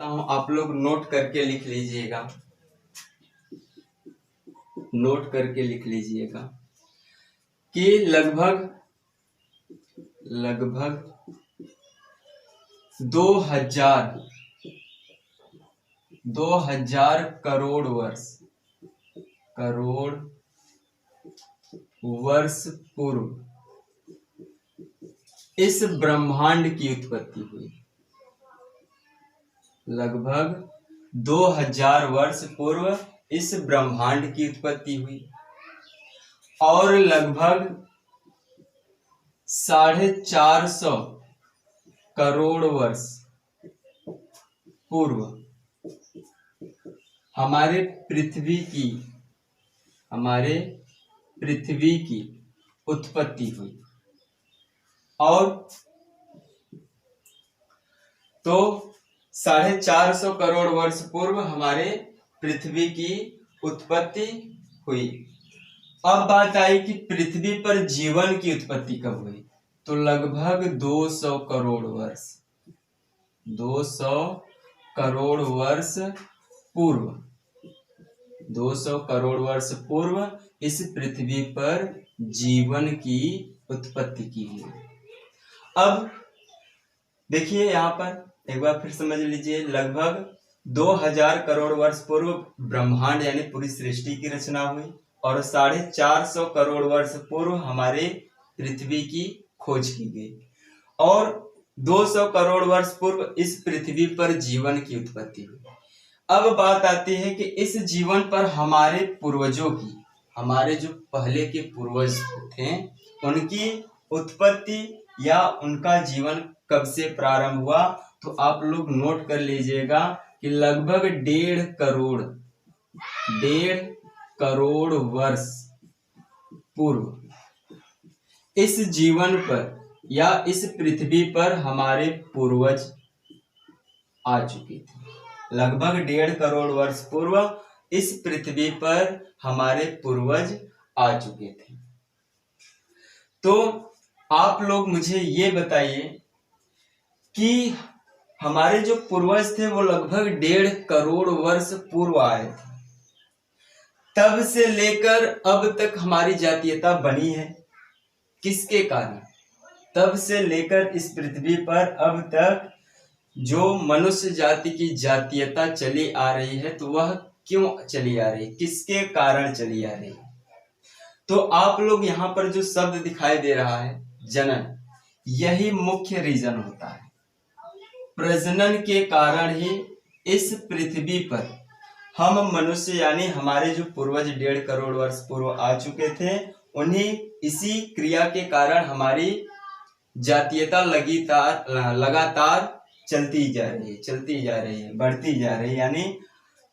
हूं, आप लोग नोट करके लिख लीजिएगा, नोट करके लिख लीजिएगा कि लगभग 2000 करोड़ वर्ष पूर्व इस ब्रह्मांड की उत्पत्ति हुई। लगभग 2000 वर्ष पूर्व इस ब्रह्मांड की उत्पत्ति हुई और लगभग 450 करोड़ वर्ष पूर्व हमारे पृथ्वी की उत्पत्ति हुई। और तो 450 करोड़ वर्ष पूर्व हमारे पृथ्वी की उत्पत्ति हुई। अब बात आई कि पृथ्वी पर जीवन की उत्पत्ति कब हुई, तो लगभग 200 करोड़ वर्ष 200 करोड़ वर्ष पूर्व 200 करोड़ वर्ष पूर्व इस पृथ्वी पर जीवन की उत्पत्ति की हुई। अब देखिए यहाँ पर एक बार फिर समझ लीजिए, लगभग 2000 करोड़ वर्ष पूर्व ब्रह्मांड यानी पूरी सृष्टि की रचना हुई और 450 करोड़ वर्ष पूर्व हमारे पृथ्वी की खोज की गई और 200 करोड़ वर्ष पूर्व इस पृथ्वी पर जीवन की उत्पत्ति हुई। अब बात आती है कि इस जीवन पर हमारे पूर्वजों की, हमारे जो पहले के पूर्वज थे, उनकी उत्पत्ति या उनका जीवन कब से प्रारंभ हुआ, तो आप लोग नोट कर लीजिएगा कि लगभग 1.5 करोड़ वर्ष पूर्व इस जीवन पर या इस पृथ्वी पर हमारे पूर्वज आ चुके थे। लगभग 1.5 करोड़ वर्ष पूर्व इस पृथ्वी पर हमारे पूर्वज आ चुके थे। तो आप लोग मुझे ये बताइए कि हमारे जो पूर्वज थे वो लगभग 1.5 करोड़ वर्ष पूर्व आए थे, तब से लेकर अब तक हमारी जातीयता बनी है। किसके कारण? तब से लेकर इस पृथ्वी पर अब तक जो मनुष्य जाति की जातीयता चली आ रही है, तो वह क्यों चली आ रही है, किसके कारण चली आ रही है? तो आप लोग यहाँ पर जो शब्द दिखाई दे रहा है जनन, यही मुख्य रीजन होता है। प्रजनन के कारण ही इस पृथ्वी पर हम मनुष्य यानी हमारे जो पूर्वज 1.5 करोड़ वर्ष पूर्व आ चुके थे, उन्हीं इसी क्रिया के कारण हमारी जातीयता लगातार चलती जा रही है, बढ़ती जा रही है। यानी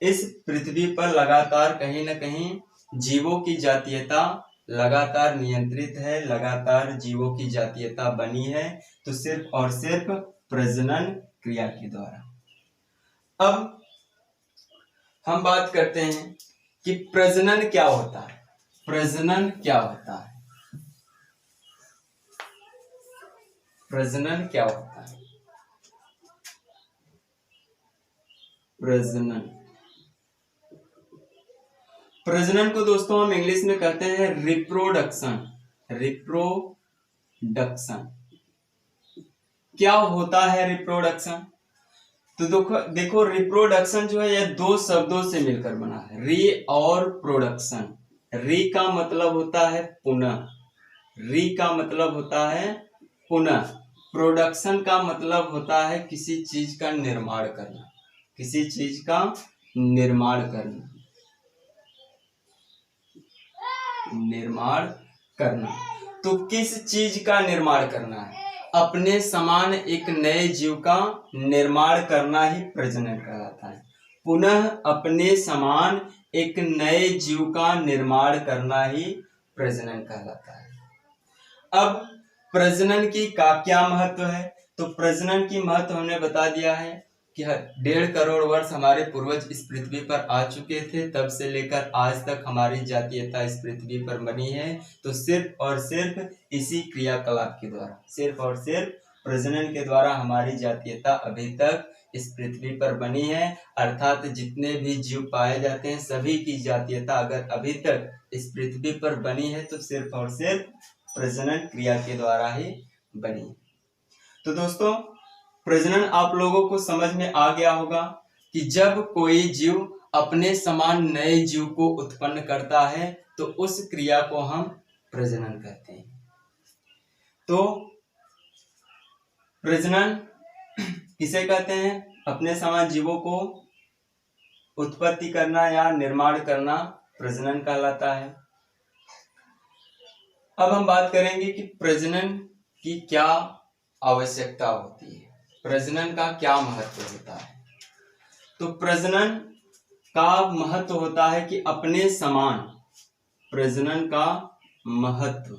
इस पृथ्वी पर लगातार कहीं न कहीं जीवों की जातीयता लगातार नियंत्रित है, लगातार जीवों की जातीयता बनी है, तो सिर्फ और सिर्फ प्रजनन क्रिया के द्वारा। अब हम बात करते हैं कि प्रजनन क्या होता है। प्रजनन क्या होता है? प्रजनन क्या होता है? प्रजनन को दोस्तों हम इंग्लिश में कहते हैं रिप्रोडक्शन। क्या होता है रिप्रोडक्शन? तो देखो रिप्रोडक्शन जो है यह 2 शब्दों से मिलकर बना है, री और प्रोडक्शन। री का मतलब होता है पुनः, प्रोडक्शन का मतलब होता है किसी चीज का निर्माण करना। तो किस चीज का निर्माण करना है? अपने समान एक नए जीव का निर्माण करना ही प्रजनन कहलाता है। पुनः अपने समान एक नए जीव का निर्माण करना ही प्रजनन कहलाता है। अब प्रजनन की क्या महत्व है? तो प्रजनन की महत्व हमने बता दिया है कि 1.5 करोड़ वर्ष हमारे पूर्वज इस पृथ्वी पर आ चुके थे, तब से लेकर आज तक हमारी जातीयता इस पृथ्वी पर बनी है। तो सिर्फ और सिर्फ इसी क्रियाकलाप के द्वारा, सिर्फ और सिर्फ प्रजनन के द्वारा हमारी जातीयता अभी तक इस पृथ्वी पर बनी है, अर्थात जितने भी जीव पाए जाते हैं सभी की जातीयता अगर अभी तक इस पृथ्वी पर बनी है तो सिर्फ और सिर्फ प्रजनन क्रिया के द्वारा ही बनी है। तो दोस्तों, प्रजनन आप लोगों को समझ में आ गया होगा कि जब कोई जीव अपने समान नए जीव को उत्पन्न करता है तो उस क्रिया को हम प्रजनन कहते हैं। तो प्रजनन किसे कहते हैं? अपने समान जीवों को उत्पत्ति करना या निर्माण करना प्रजनन कहलाता है। अब हम बात करेंगे कि प्रजनन की क्या आवश्यकता होती है, प्रजनन का क्या महत्व होता है। तो प्रजनन का महत्व होता है कि अपने समान प्रजनन का महत्व,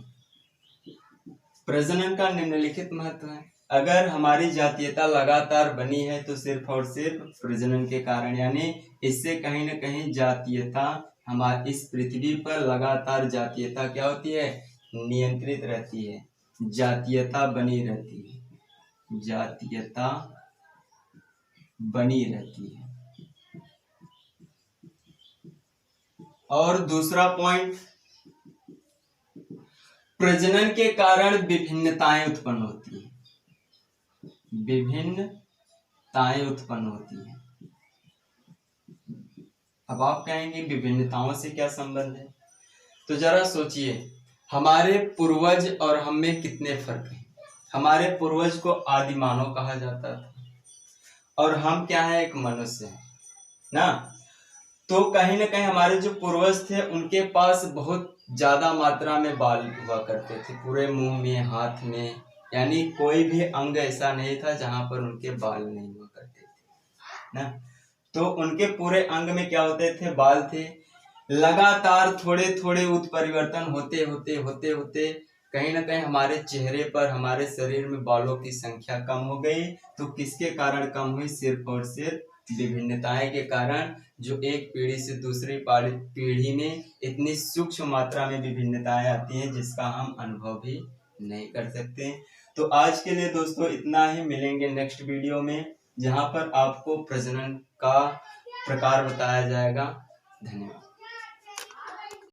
प्रजनन का निम्नलिखित महत्व है। अगर हमारी जातीयता लगातार बनी है तो सिर्फ और सिर्फ प्रजनन के कारण, यानी इससे कहीं ना कहीं जातीयता हमारी इस पृथ्वी पर लगातार जातीयता क्या होती है? नियंत्रित रहती है, जातीयता बनी रहती है, जातीयता बनी रहती है। और दूसरा पॉइंट, प्रजनन के कारण विभिन्नताएं उत्पन्न होती हैं, विभिन्नताएं उत्पन्न होती हैं। अब आप कहेंगे विभिन्नताओं से क्या संबंध है? तो जरा सोचिए, हमारे पूर्वज और हम में कितने फर्क हैं। हमारे पूर्वज को आदि मानव कहा जाता था और हम क्या है? एक मनुष्य है ना। तो कहीं ना कहीं हमारे जो पूर्वज थे उनके पास बहुत ज्यादा मात्रा में बाल हुआ करते थे, पूरे मुंह में, हाथ में, यानी कोई भी अंग ऐसा नहीं था जहां पर उनके बाल नहीं हुआ करते थे ना। तो उनके पूरे अंग में क्या होते थे? बाल थे। लगातार थोड़े थोड़े उत्परिवर्तन होते होते होते होते कहीं ना कहीं हमारे चेहरे पर, हमारे शरीर में बालों की संख्या कम हो गई। तो किसके कारण कम हुई? सिर्फ और सिर्फ विभिन्नताएं के कारण, जो एक पीढ़ी से दूसरी पीढ़ी में इतनी सूक्ष्म मात्रा में विभिन्नताएं आती हैं जिसका हम अनुभव भी नहीं कर सकते। तो आज के लिए दोस्तों इतना ही। मिलेंगे नेक्स्ट वीडियो में जहां पर आपको प्रजनन का प्रकार बताया जाएगा। धन्यवाद।